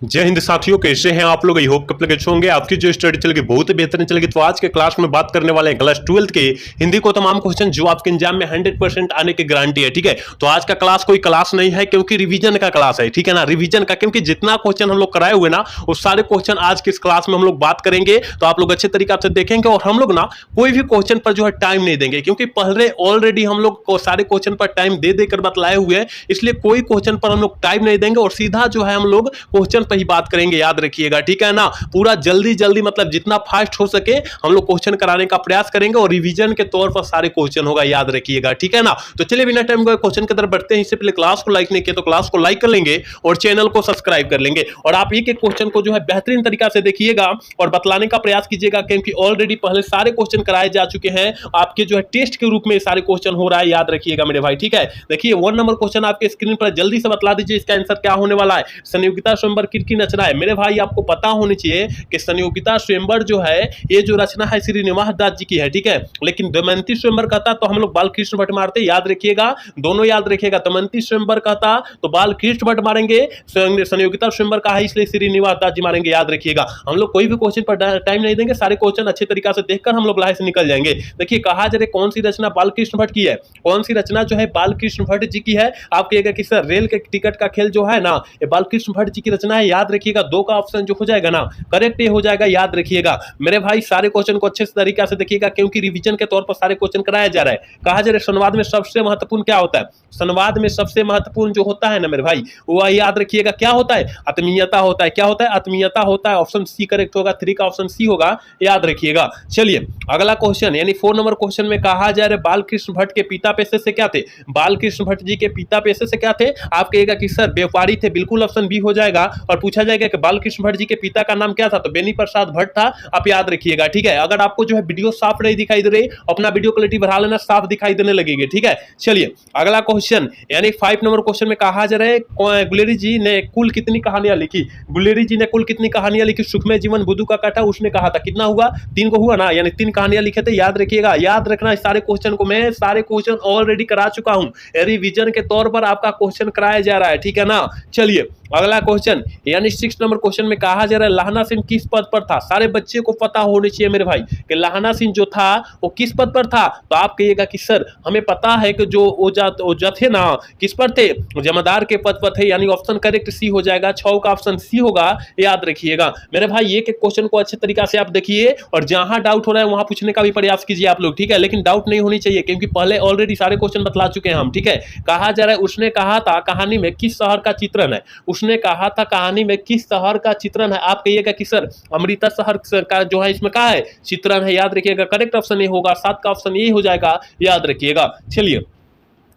जय हिंद साथियों, कैसे हैं आप लोग। आई होप कब लगे होंगे आपकी जो स्टडी चलेगी बहुत ही बेहतरीन चलेगी। तो आज के क्लास में बात करने वाले हैं क्लास 12 के हिंदी को तमाम क्वेश्चन जो आपके एग्जाम में 100% आने की गारंटी है। ठीक है, तो आज का क्लास कोई क्लास नहीं है क्योंकि रिवीजन का क्लास है। ठीक है ना, रिवीजन का, क्योंकि जितना क्वेश्चन हम लोग कराए हुए ना वो सारे क्वेश्चन आज के इस क्लास में हम लोग बात करेंगे। तो आप लोग अच्छे तरीके से देखेंगे और हम लोग ना कोई भी क्वेश्चन पर जो है टाइम नहीं देंगे, क्योंकि पहले ऑलरेडी हम लोग सारे क्वेश्चन पर टाइम दे देकर बतलाए हुए हैं, इसलिए कोई क्वेश्चन पर हम लोग टाइम नहीं देंगे और सीधा जो है हम लोग क्वेश्चन पर ही बात करेंगे। याद रखिएगा, ठीक है ना। पूरा जल्दी जल्दी मतलब जितना फास्ट हो सके हम लोग क्वेश्चन कराने का प्रयास करेंगे और रिवीजन के तौर पर सारे क्वेश्चन होगा, याद रखिएगा, ठीक है ना। तो चलिए बिना टाइम को क्वेश्चन की तरफ बढ़ते हैं। इससे पहले क्लास को लाइक नहीं किया तो क्लास को लाइक कर लेंगे और चैनल को सब्सक्राइब कर लेंगे और आप एक एक क्वेश्चन को जो है बेहतरीन तरीका से देखिएगा और बतलाने का प्रयास कीजिएगा, क्योंकि ऑलरेडी पहले सारे क्वेश्चन कराए जा चुके हैं। आपके जो है टेस्ट के रूप में सारे क्वेश्चन हो रहा है, याद रखिएगा मेरे भाई, ठीक है। देखिए 1 नंबर क्वेश्चन आपके स्क्रीन पर, जल्दी से बतला दीजिए इसका आंसर क्या होने वाला है। संयोगिता स्वयंवर किसकी रचना है। मेरे भाई आपको पता होनी चाहिए कि संयोगिता स्वयंवर जो है ये जो रचना है श्रीनिवास दास जी की है, ठीक है। लेकिन दमयंती स्वयंवर कहता तो हम लोग बालकृष्ण भट्ट मारते, याद रखिएगा, दोनों याद रखिएगा। दमयंती स्वयंवर कहता तो बालकृष्ण भट्ट मारेंगे, संयोगिता स्वयंवर का है इसलिए श्रीनिवास दास जी मारेंगे, याद रखिएगा। हम लोग कोई भी क्वेश्चन पर टाइम नहीं देंगे, सारे क्वेश्चन अच्छे तरीके से देखकर हम लोग लाहे से निकल जाएंगे। देखिए कहा जा रहा है कौन सी रचना बालकृष्ण भट्ट की है, कौन सी रचना जो है बालकृष्ण भट्ट जी की है। आप कहिएगा कि सर रेल के टिकट का खेल जो है ना ये बालकृष्ण भट्ट जी की रचना है, याद रखिएगा। दो का ऑप्शन जो हो जाएगा ना करेक्ट ये हो जाएगा, याद रखिएगा मेरे भाई। सारे क्वेश्चन को अच्छे तरीके से देखिएगा क्योंकि रिवीजन के तौर पर सारे क्वेश्चन कराया जा रहा है। कहा जा रहा है संवाद में सबसे महत्वपूर्ण क्या होता है। संवाद में सबसे महत्वपूर्ण जो होता है ना मेरे भाई वो याद रखिएगा क्या होता है, आत्मीयता होता है। क्या होता है, आत्मीयता होता है। ऑप्शन सी करेक्ट होगा, 3 का ऑप्शन सी होगा, याद रखिएगा। चलिए अगला क्वेश्चन यानी 4 नंबर क्वेश्चन में कहा जा रहा है बालकृष्ण भट्ट के पिता पेशे से क्या थे। बालकृष्ण भट्ट जी के पिता पेशे से क्या थे। आप कहिएगा कि सर व्यापारी थे, बिल्कुल ऑप्शन बी हो जाएगा। और पूछा जाएगा कि बालकृष्ण भट्ट जी के पिता का नाम क्या था, तो बेनी प्रसाद भट्ट था, आप याद रखिएगा, ठीक है। अगर आपको जो है वीडियो साफ नहीं दिखाई दे रही, अपना वीडियो क्वालिटी बढ़ा लेना, साफ दिखाई देने लगेगी, ठीक है। चलिए अगला क्वेश्चन यानी 5 नंबर क्वेश्चन में कहा जा रहा है गुलेरी जी ने कुल कितनी कहानियां लिखी। गुलेरी जी ने कुल कितनी कहानियां लिखी। सुखमय जीवन, बुद्धू का काटा, उसने कहा था कितना हुआ, 3 को हुआ ना, यानी 3 कहानियां लिखे थे, याद रखिएगा। याद रखना सारे क्वेश्चन को, मैं सारे क्वेश्चन ऑलरेडी करा चुका हूं, रिवीजन के तौर पर आपका क्वेश्चन कराया जा रहा है, ठीक है ना। चलिए अगला क्वेश्चन यानी 6 नंबर क्वेश्चन में कहा जा रहा है लाहना सिंह किस पद पर था। सारे बच्चे को पता होनी चाहिए मेरे भाई कि लाहना सिंह जो था वो किस पद पर था। तो आप कहिएगा कि सर हमें पता है कि जो ओझा थे ना किस पर थे, जमादार के पद पर थे, यानी ऑप्शन करेक्ट सी हो जाएगा, 6 का ऑप्शन सी होगा, याद रखिएगा मेरे भाई। एक एक क्वेश्चन को अच्छे तरीके से आप देखिए और जहां डाउट हो रहा है वहां पूछने का भी प्रयास कीजिए आप लोग, ठीक है। लेकिन डाउट नहीं होनी चाहिए क्योंकि पहले ऑलरेडी सारे क्वेश्चन बतला चुके हैं हम, ठीक है। कहा जा रहा है उसने कहा था कहानी में किस शहर का चित्रण है। उसने कहा था कहानी में किस शहर का चित्रण है। आप कहिएगा कि सर अमृता शहर का जो है इसमें क्या है, चित्रण है, याद रखिएगा। करेक्ट ऑप्शन ये होगा, 7 का ऑप्शन ये हो जाएगा, याद रखिएगा। चलिए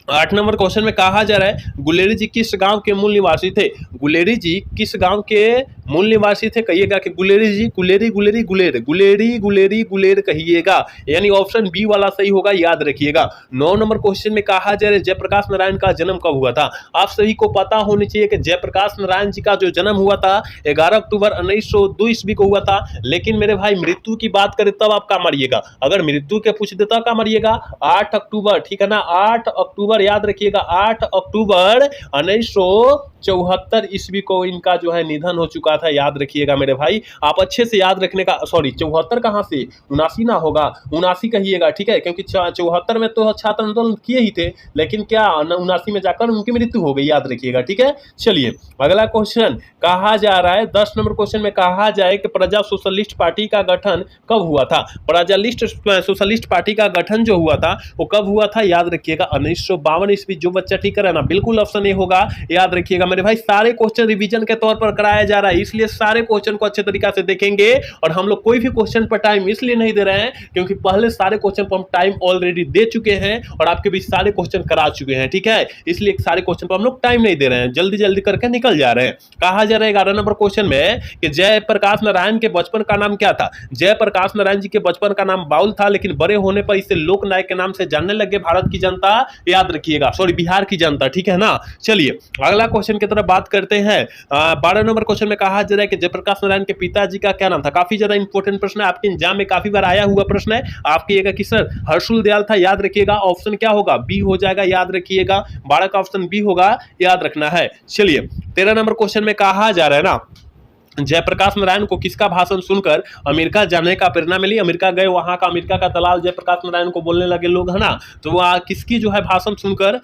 8 नंबर क्वेश्चन में कहा जा रहा है गुलेरी जी किस गांव के मूल निवासी थे। गुलेरी जी किस गांव के मूल निवासी थे। कहिएगा कि गुलेरी जी, गुलेरी गुलेरी गुलेर, गुलेरी गुलेरी गुलेर कहिएगा, यानी ऑप्शन बी वाला सही होगा, याद रखिएगा। 9 नंबर क्वेश्चन में कहा जा रहा है जयप्रकाश नारायण का जन्म कब हुआ था। आप सभी को पता होनी चाहिए कि जयप्रकाश नारायण जी का जो जन्म हुआ था 11 अक्टूबर 1902 ईस्वी को हुआ था। लेकिन मेरे भाई मृत्यु की बात करें तब आप क्या मारिएगा, अगर मृत्यु के पूछ देता क्या मारिएगा, 8 अक्टूबर, ठीक है ना, 8 अक्टूबर, याद रखिएगा, 8 अक्टूबर 1974 ईस्वी को इनका जो है निधन हो चुका था, याद रखिएगा मेरे भाई। आप अच्छे से याद रखने का, सॉरी 74 कहां से, 79 ना होगा, 79 कहिएगा, ठीक है, क्योंकि 74 में तो छात्र आंदोलन किए ही थे, लेकिन क्या 79 में जाकर उनकी मृत्यु हो गई, याद रखिएगा, ठीक है। चलिए अगला क्वेश्चन कहा जा रहा है 10 नंबर क्वेश्चन में कहा जाए कि प्रजा सोशलिस्ट पार्टी का गठन कब हुआ था। प्रजालिस्ट सोशलिस्ट पार्टी का गठन जो हुआ था वो कब हुआ था, याद रखिएगा, 1952 ईस्वी। जो बच्चा ठीक करे ना बिल्कुल ऑप्शन ए होगा, याद रखिएगा मेरे भाई। सारे क्वेश्चन रिवीजन के तौर पर कराया जा रहा है, इसलिए सारे क्वेश्चन को अच्छे तरीके से देखेंगे और हम लोग कोई भी क्वेश्चन पर टाइम इसलिए नहीं दे रहे हैं क्योंकि पहले सारे क्वेश्चन पर हम टाइम ऑलरेडी दे चुके हैं और आपके बीच सारे क्वेश्चन करा चुके हैं, ठीक है। इसलिए सारे क्वेश्चन पर हम लोग टाइम नहीं दे रहे हैं, जल्दी जल्दी करके निकल जा रहे हैं। कहा जा रहा है 11 नंबर क्वेश्चन में कि जयप्रकाश नारायण के बचपन का नाम क्या था। जयप्रकाश नारायण जी के बचपन का नाम बाउल था, लेकिन बड़े होने पर इसे लोक नायक के नाम से जानने लगे भारत की जनता, याद रखिएगा, सॉरी बिहार की जनता, ठीक है ना। चलिए अगला क्वेश्चन की तरफ बात करते हैं। 12 नंबर क्वेश्चन में कहा जा रहा है कि जयप्रकाश नारायण के पिताजी का क्या नाम था। काफी ज्यादा इंपॉर्टेंट प्रश्न है, आपके एग्जाम में काफी बार आया हुआ प्रश्न है। आप कहिएगा कि सर हर्षुल दयाल था, याद रखिएगा, ऑप्शन क्या होगा, बी हो जाएगा, याद रखिएगा, 12 का ऑप्शन बी होगा, याद रखना है। चलिए 13 नंबर क्वेश्चन में कहा जा रहा है ना जयप्रकाश नारायण को किसका भाषण सुनकर अमेरिका जाने का प्रेरणा मिली? अमेरिका गए, वहां का अमेरिका का दलाल जयप्रकाश नारायण को बोलने लगे लोग, है ना, तो वह किसकी जो है भाषण सुनकर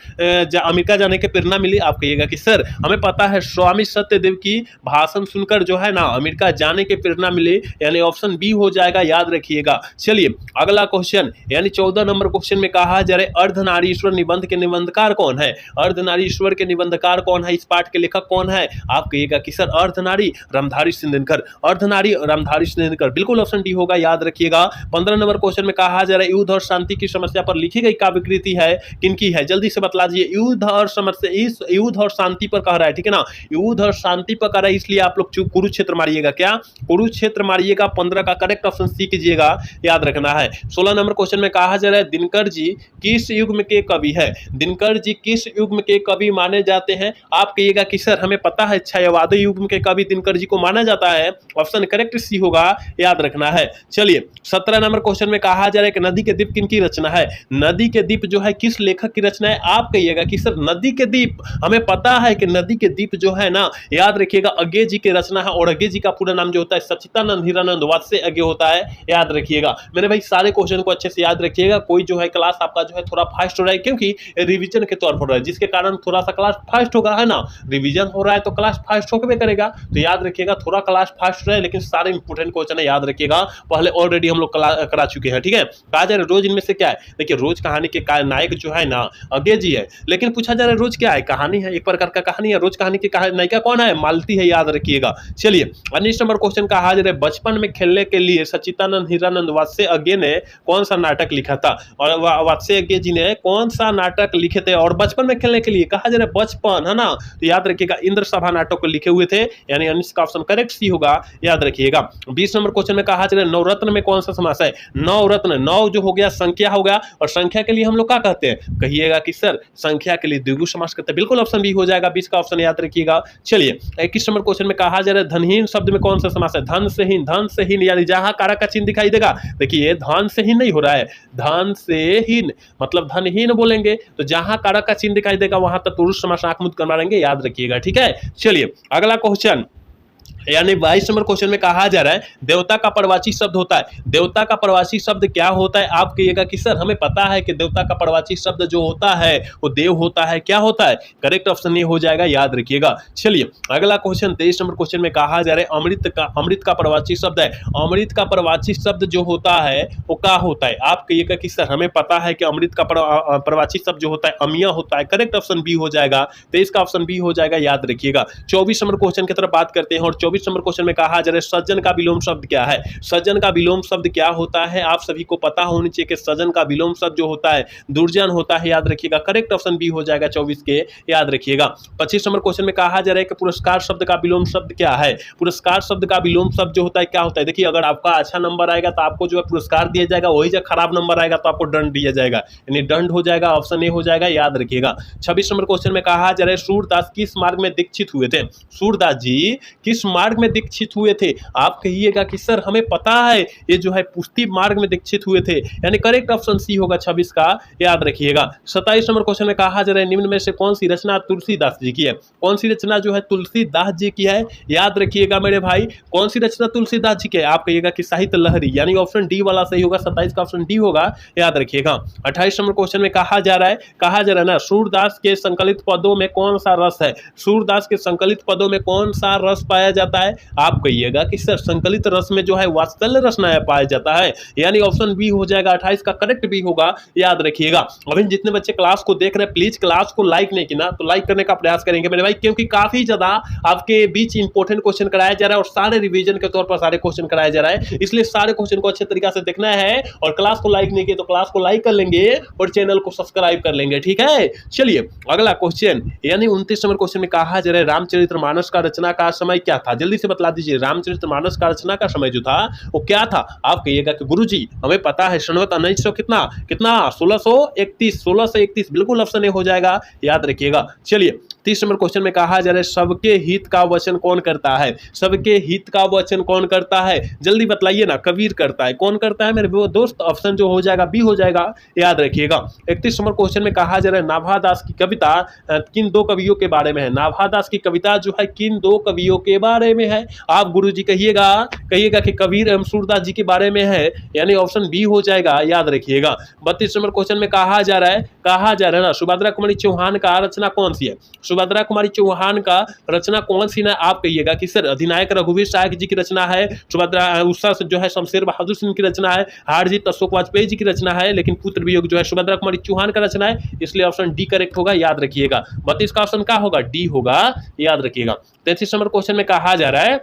अमेरिका जाने की प्रेरणा मिली? आप कहिएगा कि सर हमें पता है स्वामी सत्यदेव की भाषण सुनकर जो है ना अमेरिका जाने की प्रेरणा मिली, यानी ऑप्शन बी हो जाएगा, याद रखिएगा। चलिए अगला क्वेश्चन, यानी 14 नंबर क्वेश्चन में कहा जा रहा है अर्धनारीश्वर निबंध के निबंधकार कौन है? अर्धनारीश्वर के निबंधकार कौन है? इस पाठ के लेखक कौन है? आप कहिएगा कि सर अर्धनारी रामधारी सिंधिनकर, अर्धनारी रामधारी सिंधिनकर, बिल्कुल ऑप्शन डी होगा, याद रखिएगा। 15 नंबर क्वेश्चन में कहा जा रहा है युद्ध और शांति की समस्या पर लिखी गई काव्य कृति है किनकी है? जल्दी से बतला दीजिए। युद्ध और समस्या, इस युद्ध और शांति पर कह रहा है, ठीक है ना, युद्ध और शांति पर कह रहा है, इसलिए आप लोग कुरुक्षेत्र मारिएगा। क्या? कुरुक्षेत्र मारिएगा। 15 का करेक्ट ऑप्शन सी कीजिएगा, याद रखना है। 16 नंबर क्वेश्चन में कहा जा रहा है दिनकर जी किस युग के कवि है? दिनकर जी किस युग के कवि माने जाते हैं? आप कहिएगा कि सर हमें पता है छायावादी युग के कवि दिनकर जी को माना जाता है, ऑप्शन करेक्ट सी होगा, याद रखना है। चलिए 17 नंबर क्वेश्चन में कहा जा रहा है कि नदी के द्वीप किनकी रचना है? नदी के द्वीप जो है किस लेखक की रचना है? आप कहिएगा कि सर नदी के द्वीप, हमें पता है कि नदी के द्वीप जो है ना, याद रखिएगा अज्ञे जी की रचना है, और अज्ञे जी का पूरा नाम जो होता है सच्चिदानंद हीरानंद वात्स्य अज्ञे होता है, याद रखिएगा। मेरे भाई सारे क्वेश्चन को अच्छे से याद रखिएगा, कोई जो है क्लास आपका जो है थोड़ा फास्ट हो रहा है क्योंकि रिवीजन के तौर पर हो रहा है, जिसके कारण थोड़ा सा क्लास फास्ट होगा, है ना, रिवीजन हो रहा है तो क्लास फास्ट होकर करेगा, तो याद रखिएगा थोड़ा क्लास फास्ट रहे, लेकिन सारे इंपोर्टेंट क्वेश्चन है, याद रखिएगा, पहले ऑलरेडी हम लोग करा चुके हैं, ठीक है। कहा जा रहा है रोज इनमें से क्या है? देखिए रोज कहानी के नायक जो है ना अज्ञे जी है, लेकिन पूछा जा रहा है रोज क्या है? कहानी है, एक प्रकार का कहानी है। रोज कहानी की नायिका कौन है? मालती है, याद रखिएगा। चलिए 19 नंबर क्वेश्चन कहा जा रहा है बचपन में खेलने के लिए सच्चिदानंद हीरानंद वात्स्य अज्ञे ने कौन सा नाटक लिखा था? और वात्स्य अज्ञे जी ने कौन सा नाटक लिखे थे? और बचपन में खेलने के लिए कहा जा रहा है बचपन, है ना, तो याद रखिएगा इंद्र सभा नाटक को लिखे हुए थे, यानी 19 का ऑप्शन करेक्ट सी होगा, याद रखिएगा। 20 नंबर क्वेश्चन में कहा जा रहा है नवरत्न में कौन सा समास है? नवरत्न, नौ जो हो गया संख्या हो गया, और संख्या के लिए हम लोग क्या कहते हैं? कहिएगा कि सर संख्या के लिए द्विगु समास कहते हैं, बिल्कुल ऑप्शन बी हो जाएगा, 20 का ऑप्शन याद रखिएगा। चलिए 21 नंबर क्वेश्चन में कहा जा रहा है धनहीन शब्द में कौन सा समास है? धन से हीन, धन से हीन, यानी जहां कारक का चिन्ह दिखाई देगा, देखिए धन से हीन नहीं हो रहा है, धन से हीन मतलब धनहीन बोलेंगे, तो जहां कारक का चिन्ह दिखाई देगा वहां तक पुरुष समास आंख मुद कर मारेंगे, याद रखिएगा, ठीक है। चलिए अगला क्वेश्चन, यानी 22 नंबर क्वेश्चन में कहा जा रहा है देवता का प्रवाची शब्द होता है। देवता का प्रवाची शब्द क्या होता है? आप कहिएगा कि सर हमें पता है कि देवता का प्रवाची शब्द जो होता है वो देव होता है, क्या होता है? करेक्ट ऑप्शन ये हो जाएगा, याद रखिएगा। चलिए अगला क्वेश्चन 23 नंबर क्वेश्चन में कहा जा रहा है अमृत का प्रवाची शब्द है। अमृत का प्रवाची शब्द जो होता है वो क्या होता है? आप कहिएगा कि सर हमें पता है कि अमृत का प्रवाची शब्द जो होता है अमिया होता है, करेक्ट ऑप्शन बी हो जाएगा, 23 का ऑप्शन बी हो जाएगा, याद रखिएगा। 24 नंबर क्वेश्चन की तरफ बात करते हैं, और 24 नंबर क्वेश्चन में कहा जा रहा है सज्जन का विलोम शब्द क्या है? सज्जन का विलोम शब्द क्या होता है? आप सभी को पता होनी चाहिए कि सज्जन का विलोम शब्द जो होता है दुर्जन होता है, याद रखिएगा, करेक्ट ऑप्शन बी हो जाएगा 24 के, याद रखिएगा। 25 नंबर क्वेश्चन में कहा जा रहा है कि पुरस्कार शब्द का विलोम शब्द क्या है? पुरस्कार शब्द का विलोम शब्द जो होता है क्या होता है? देखिए अगर आपका अच्छा नंबर आएगा तो आपको जो है पुरस्कार दिया जाएगा, वही जब खराब नंबर आएगा तो आपको दंड दिया जाएगा, यानी दंड हो जाएगा, ऑप्शन ए हो जाएगा, याद रखिएगा। 26 नंबर क्वेश्चन में कहा जा रहा है सूरदास किस मार्ग में दीक्षित हुए थे? सूरदास जी किस मार्ग में दीक्षित हुए थे? आप कहिएगा कि सर हमें पता है ये जो है पुष्टि मार्ग में दीक्षित हुए थे, यानी करेक्ट ऑप्शन सी होगा 26 का, याद रखिएगा। 27 नंबर क्वेश्चन में कहा जा रहा है निम्न में से कौन सी रचना तुलसीदास जी की है? कौन सी रचना जो है तुलसीदास जी की है? याद रखिएगा मेरे भाई, कौन सी रचना तुलसीदास जी की है? आप कहिएगा कि साहित्य लहरी, यानी ऑप्शन डी वाला सही होगा, 27 का ऑप्शन डी होगा, याद रखिएगा। 28 नंबर क्वेश्चन में कहा जा रहा है ना सूरदास के संकलित पदों में कौन सा रस है? सूरदास के संकलित पदों में कौन सा रस पाया जाता है? आप कहिएगा कि सर संकलित रस में जो है वात्सल्य रस नया पाया जाता है, यानी ऑप्शन बी हो जाएगा, 28 का करेक्ट बी होगा, याद रखिएगा। अभी जितने बच्चे क्लास को देख रहे हैं प्लीज क्लास को लाइक नहीं किया तो लाइक करने का प्रयास करेंगे मेरे भाई, क्योंकि काफी ज्यादा आपके बीच इंपोर्टेंट क्वेश्चन कराया जा रहा है और सारे रिवीजन के तौर पर सारे क्वेश्चन कराया जा रहा है, इसलिए सारे क्वेश्चन को अच्छे तरीके से देखना है, और क्लास को लाइक नहीं किया तो क्लास को लाइक कर लेंगे और चैनल को सब्सक्राइब कर लेंगे, ठीक है। चलिए अगला क्वेश्चन, यानी 29 नंबर क्वेश्चन में कहा जा रहा है रामचरितमानस का रचना का समय क्या था? जल्दी से बतला दीजिए, रामचरितमानस का रचना का समय जो था वो क्या था? आप कहिएगा कि गुरुजी हमें पता है सनवत 1900 कितना 1631, बिल्कुल ऑप्शन ए हो जाएगा, याद रखिएगा। चलिए 30 नंबर क्वेश्चन में कहा जा रहा है सबके हित का वचन कौन करता है? सबके हित का वचन कौन करता है? जल्दी बतलाइए ना। कबीर करता है। कौन करता है मेरे दोस्त? ऑप्शन जो हो जाएगा बी हो जाएगा, याद रखिएगा। 31 नंबर क्वेश्चन में कहा जा रहा है नाभा दास की कविता किन दो कवियों के बारे में है? नाभा दास की कविता जो है किन दो कवियों के बारे में है? आप गुरुजी कहिएगा कि कबीर एवं सूरदास जी के बारे में है, यानी ऑप्शन बी हो जाएगा, याद रखिएगा। 32 नंबर क्वेश्चन में कहा जा रहा है ना सुभद्रा कुमारी चौहान का रचना कौन सी है? सुभद्रा कुमारी चौहान का रचना कौन सी ना? आप कहिएगा कि सर अधिनायक रघुवीर सहायक जी की रचना है, सुभद्रा उषा जो है शमशेर बहादुर सिंह की रचना है, हार जीत अशोक वाजपेयी जी की रचना है, लेकिन पुत्र वियोग जो है सुभद्रा कुमारी चौहान का रचना है, इसलिए ऑप्शन डी करेक्ट होगा, याद रखिएगा। 32 का ऑप्शन क्या होगा? डी होगा, याद रखिएगा। 33 नंबर क्वेश्चन में कहा जा रहा है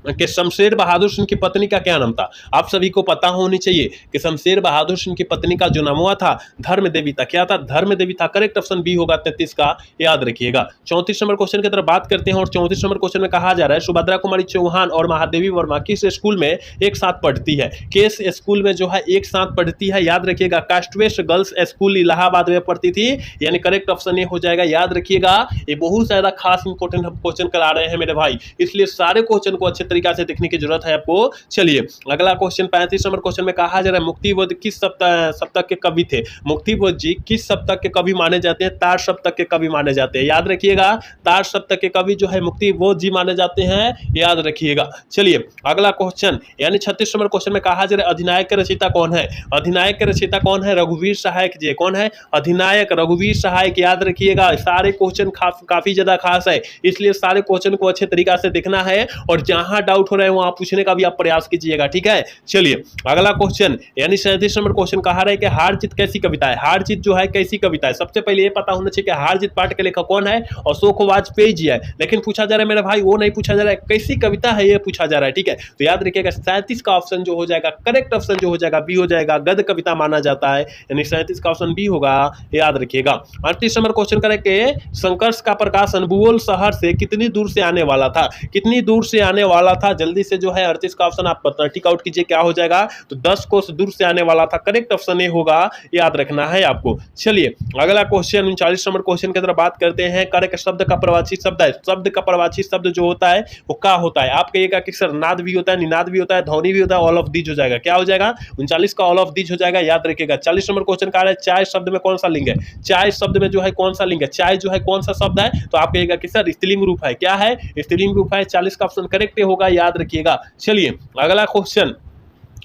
कि शमशेर बहादुर सिंह की पत्नी का क्या नाम था? आप सभी को पता होनी चाहिए कि शमशेर बहादुर सिंह की पत्नी का जो नाम हुआ था धर्म देवी था। क्या था? धर्म देवी था। करेक्ट ऑप्शन बी होगा 33 का, याद रखिएगा। 34 नंबर क्वेश्चन की तरफ बात करते हैं और 34 नंबर क्वेश्चन में कहा जा रहा है सुभद्रा कुमारी चौहान और महादेवी वर्मा किस स्कूल में एक साथ पढ़ती है? किस स्कूल में जो है एक साथ पढ़ती है? याद रखिएगा कास्टवेस्ट गर्ल्स स्कूल इलाहाबाद में पढ़ती थी, यानी करेक्ट ऑप्शन ये हो जाएगा, याद रखिएगा। ये बहुत ज्यादा खास इंपोर्टेंट हम क्वेश्चन करा रहे हैं मेरे भाई, इसलिए सारे क्वेश्चन को अच्छे तरीका से देखने की जरूरत है आपको। चलिए अगला क्वेश्चन 35 नंबर क्वेश्चन में कहा जा रहा है मुक्तिबोध किस सप्तक के कवि थे? मुक्तिबोध जी किस सप्तक के कवि माने जाते हैं? तार सप्तक के कवि माने जाते हैं, याद रखिएगा। तार सप्तक के कवि जो है मुक्तिबोध जी माने जाते हैं, याद रखिएगा। चलिए अगला क्वेश्चन यानी 36 नंबर क्वेश्चन में कहा जा रहा है अधिनायक के रचयिता कौन है? अधिनायक के रचयिता कौन है? रघुवीर सहायक जी। कौन है? अधिनायक रघुवीर सहायक, याद रखिएगा। सारे क्वेश्चन काफी ज्यादा खास है, इसलिए सारे क्वेश्चन को अच्छे तरीका से देखना है और जहां डाउट हो रहा है वहां पूछने का भी आप प्रयास कीजिएगा, ठीक है। चलिए अगला क्वेश्चन यानी 37 नंबर क्वेश्चन कहा रहा है कि हार जीत कैसी कविता है? हार जीत जो है कैसी कविता है? सबसे पहले ये पता होना चाहिए कि हार जीत पाठ के लेखक कौन है? अशोक वाजपेयी जी है, लेकिन पूछा जा रहा है मेरे भाई वो नहीं पूछा जा रहा है कैसी कविता है, ये पूछा जा रहा है, ठीक है। तो याद रखिएगा 37 का ऑप्शन जो हो जाएगा करेक्ट ऑप्शन जो हो जाएगा बी हो जाएगा, गद्य कविता माना जाता है, यानी 37 का ऑप्शन बी होगा, याद रखिएगा। 38 नंबर क्वेश्चन करें कि संघर्ष का प्रकाशन बुओल शहर से कितनी दूर से आने वाला था? कितनी दूर से आने वाला था? जल्दी से जो है 38 का ऑप्शन आप टिक आउट कीजिए, क्या हो जाएगा? तो 10 कोस दूर से आने वाला था, करेक्ट ऑप्शन ए होगा, याद रखना है आपको। चलिए अगला क्वेश्चन 39 नंबर क्वेश्चन की तरफ बात करते हैं। करक शब्द का प्रवाची शब्द है, शब्द का प्रवाची शब्द जो होता है वो क्या होता है? आप कहिएगा कि सर नाद भी होता है, निनाद भी होता है, ध्वनि भी होता है, ऑल ऑफ दीज हो जाएगा, क्या हो जाएगा? 39 का ऑल ऑफ दीज हो जाएगा, याद रखिएगा। 40 नंबर क्वेश्चन का है चाय शब्द में कौन सा लिंग है? चाय शब्द में जो है कौन सा लिंग है? चाय जो है कौन सा शब्द है? तो आप कहिएगा कि सर स्त्रीलिंग रूप है, क्या है? स्त्रीलिंग रूप है, 40 का ऑप्शन करेक्ट होगा, याद रखिएगा। चलिए अगला क्वेश्चन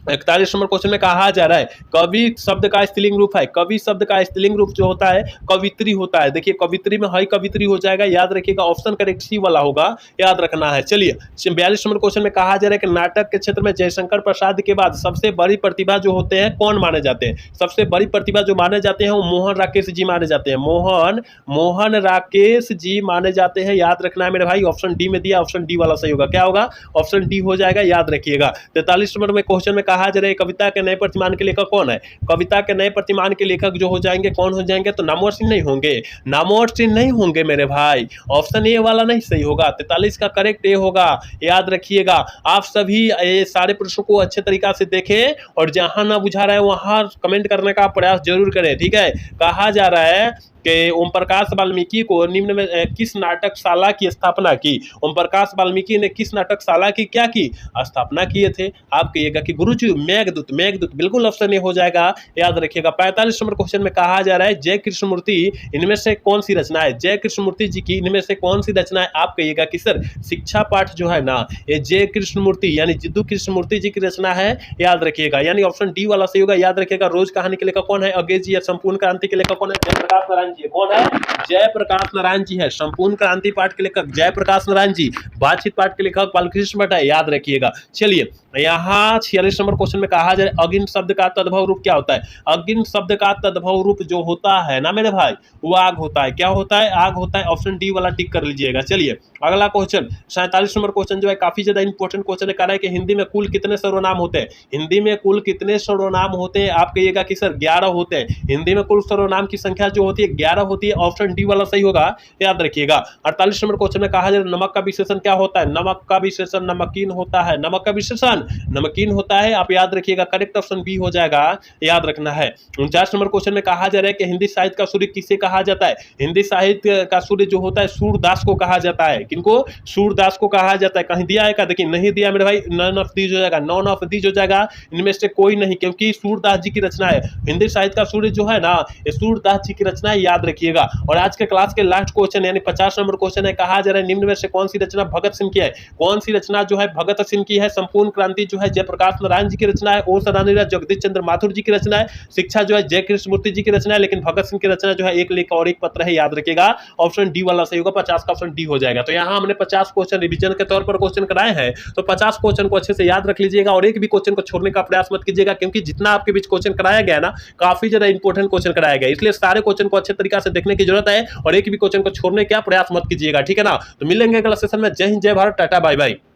41 नंबर क्वेश्चन में कहा जा रहा है कवि शब्द का स्त्रीलिंग रूप है। कवि शब्द का स्त्रीलिंग रूप जो होता है कवित्री होता है। देखिए कवित्री में हई कवित्री हो जाएगा, याद रखिएगा। ऑप्शन करेक्ट सी वाला होगा, याद रखना है। चलिए 42 नंबर क्वेश्चन में कहा जा रहा है कि नाटक के क्षेत्र में जयशंकर प्रसाद के बाद सबसे बड़ी प्रतिभा जो होते हैं कौन माने जाते हैं? सबसे बड़ी प्रतिभा जो माने जाते हैं वो मोहन राकेश जी माने जाते हैं। मोहन राकेश जी माने जाते हैं, याद रखना है मेरे भाई। ऑप्शन डी में दिया, ऑप्शन डी वाला सही होगा, क्या होगा? ऑप्शन डी हो जाएगा, याद रखिएगा। 43 नंबर में क्वेश्चन में कहा जा रहा है कविता के नए प्रतिमान के लेखक कौन है? कविता के नए प्रतिमान के लेखक जो हो जाएंगे कौन हो जाएंगे? तो नामवर सिंह नहीं होंगे, नामवर सिंह नहीं होंगे मेरे भाई। ऑप्शन ए वाला नहीं सही होगा, 43 का करेक्ट ए होगा, याद रखिएगा। आप सभी ये सारे प्रश्नों को अच्छे तरीका से देखें और जहां ना बुझा रहा है वहां कमेंट करने का प्रयास जरूर करें, ठीक है। कहा जा रहा है कि ओम प्रकाश वाल्मीकि को निम्न में किस नाटकशाला की स्थापना की? ओम प्रकाश वाल्मीकि ने किस नाटकशाला की क्या की? स्थापना किए थे। आप कहिएगा कि गुरुजी मेघदूत, मेघदूत बिल्कुल ऑप्शन ए हो जाएगा, याद रखिएगा। 45 नंबर क्वेश्चन में कहा जा रहा है जय कृष्णमूर्ति इनमें से कौन सी रचना है? जय कृष्णमूर्ति जी की इनमें से कौन सी रचना है? आप कहिएगा कि सर शिक्षा पाठ जो है ना ये जय कृष्णमूर्ति यानी जिद्दू कृष्णमूर्ति जी की रचना है, याद रखिएगा, यानी ऑप्शन डी वाला सही होगा, याद रखिएगा। रोज कहानी के लेखक कौन है? अगेज जी। संपूर्ण क्रांति के लेखक कौन है? जयप्रकाश नारायण जी। कौन है? जयप्रकाश नारायण जी है। संपूर्ण क्रांति पाठ के लेखक जयप्रकाश नारायण जी। बातचीत पाठ के लेखक बालकृष्ण भट्ट है, याद रखिएगा। चलिए यहाँ 46 नंबर क्वेश्चन में कहा जाए अग्नि शब्द का तद्भव रूप क्या होता है? अग्नि शब्द का तद्भव रूप जो होता है ना मेरे भाई वो आग होता है। क्या होता है? आग होता है। ऑप्शन डी वाला टिक कर लीजिएगा। चलिए अगला क्वेश्चन 47 नंबर क्वेश्चन जो है काफी ज्यादा इंपॉर्टेंट क्वेश्चन है। कह रहा है कि हिंदी में कुल कितने सर्वनाम होते हैं? हिंदी में कुल कितने सर्वनाम होते हैं? आप कहिएगा कि सर 11 होते हैं। हिंदी में कुल सर्वनाम की संख्या जो होती है 11 होती है, ऑप्शन डी वाला सही होगा, याद रखिएगा। 48 नंबर क्वेश्चन में कहा जाए नमक का विशेषण क्या होता है? नमक का विशेषण नमकीन होता है। नमक का विशेषण सामान नमकीन होता है, आप याद रखिएगा। करेक्ट ऑप्शन बी हो जाएगा, याद रखना है। 49 नंबर क्वेश्चन में कहा जा रहा है कि हिंदी साहित्य का सूर्य किसे कहा जाता है? हिंदी साहित्य का सूर्य जो होता है सूरदास को कहा जाता है। किनको? सूरदास को कहा जाता है। कहीं दिया है क्या? देखिए नहीं दिया मेरे भाई, नन ऑफ दीज हो जाएगा, नॉन ऑफ दीज हो जाएगा, इनमें से कोई नहीं, क्योंकि सूरदास जी की रचना है। हिंदी साहित्य का सूर्य जो है ना, ये सूरदास जी की रचना है, याद रखिएगा। और आज के क्लास के लास्ट क्वेश्चन यानी 50 नंबर क्वेश्चन है, कहा जा रहा है निम्न में से कौन सी रचना भगत सिंह की है? कौन सी रचना जो है भगत सिंह की है? संपूर्ण क्रांति जो है जयप्रकाश नारायण जी की रचना है, ओ सदानंद जगदीश चंद्र माथुर जी की रचना है, शिक्षा जो है जय कृष्ण मूर्ति जी की रचना है, लेकिन भगत सिंह की रचना जो है एक लेख और एक पत्र है, याद रखिएगा। ऑप्शन डी वाला सही होगा, 50 का ऑप्शन डी हो जाएगा। तो यहाँ हमने 50 क्वेश्चन रिवीजन के तौर पर क्वेश्चन कराए हैं, तो 50 क्वेश्चन को अच्छे से याद रख लीजिएगा और एक भी क्वेश्चन को छोड़ने का प्रयास मत कीजिएगा, क्योंकि जितना आपके बीच क्वेश्चन कराया गया ना, काफी ज्यादा इंपॉर्टेंट क्वेश्चन कराया गया, इसलिए सारे क्वेश्चन को अच्छे तरीके से देखने की जरूरत है और एक भी क्वेश्चन को छोड़ने का प्रयास मत कीजिएगा, ठीक है ना। तो मिलेंगे अगला सेशन में। जय हिंद, जय भारत, टाटा, बाय बाय।